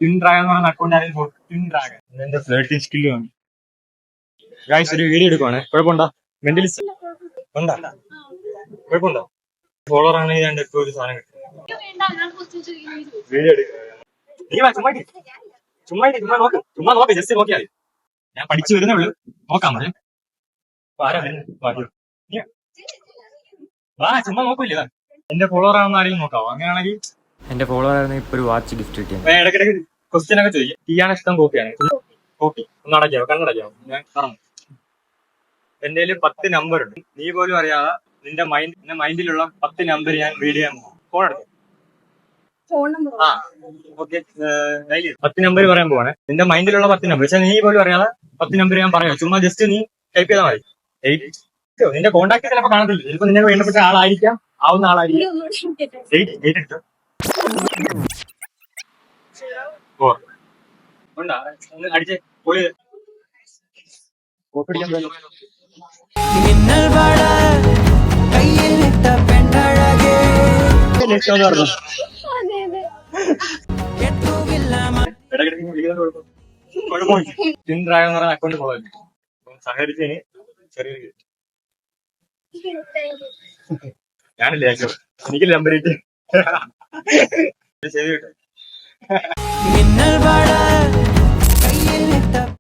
Twin dragon എന്ന് പറഞ്ഞ account ആണെങ്കിൽ ട്വിൻ ഡ്രാഗൺ എന്റെ ഫ്ലേട്ടിംഗ് സ്കില്ല് ആണ്. ഗായ്സ് ഒരു വീഡിയോ എടുക്കുവാണ്. കുഴപ്പമുണ്ടോ? മെന്റലിസ്റ്റ് ഉണ്ടാ? കുഴപ്പമുണ്ടോ? ഫോളോവർ ആണെങ്കിൽ ഞാൻ എപ്പോഴും ഒരു സാധനം കിട്ടും. വീഡിയോ എടുക്കുക. ചുമ്മാ നോക്ക് ജസ്റ്റ് നോക്കിയാൽ മതി. ഞാൻ പഠിച്ചു വരുന്നേ ഉള്ളൂ. നോക്കാം മതി. ചുമ്മാ നോക്കൂല്ലേ? എന്റെ ഫോളോവർ ആണെന്ന് ആരെങ്കിലും നോക്കാവോ? അങ്ങനെയാണെങ്കിൽ എന്റെ ഫോളോവർ ആയിരുന്നു ഇപ്പൊ ഒരു വാച്ച് ഗിഫ്റ്റ് കിട്ടിയത്. ഇടയ്ക്കിടയ്ക്ക് ക്വസ്റ്റ്യൻ ഒക്കെ ചോദിക്കും. ടീയാണ് ഇഷ്ടം കോപ്പിയാണ്? കോപ്പി ഒന്ന് അടയ്ക്കാവോ? കണ്ണടയ്ക്കാവോ? ഞാൻ പറഞ്ഞു. എന്റെ 10 നമ്പർ ഉണ്ട്. നീ പോലും അറിയാതെ നിന്റെ മൈൻഡിലുള്ള 10 നമ്പർ ഞാൻ റീഡ് ചെയ്യാൻ പോകും. ഫോൺ എടുക്കും. ആ ഓക്കെ. 10 നമ്പർ പറയാൻ പോവാണ്. നിന്റെ മൈൻഡിലുള്ള 10 നമ്പർ. പക്ഷെ നീ പോലും അറിയാതെ 10 നമ്പർ ഞാൻ പറയാം. ചുമ്മാ ജസ്റ്റ് നീ ടൈപ്പ് ചെയ്താൽ മതി. നിന്റെ കോണ്ടാക്ട് ചിലപ്പോൾ കാണത്തില്ല. ചിലപ്പോൾ നിന്നെ വേണ്ടപ്പെട്ട ആളായിരിക്കാം, ആവുന്ന ആളായിരിക്കും. 8 എടുത്തു. ഉണ്ടാ ഒന്ന് അടിച്ച് പൊളി കോപ്പിടിക്കാൻ കുഴപ്പമില്ല. അക്കൗണ്ട് ഫോളോ സഹകരിച്ചതിന് ചെറിയൊരു ഞാനില്ലേ എനിക്കില്ല നമ്പർ ഇട്ട് ശരി കേട്ടോ.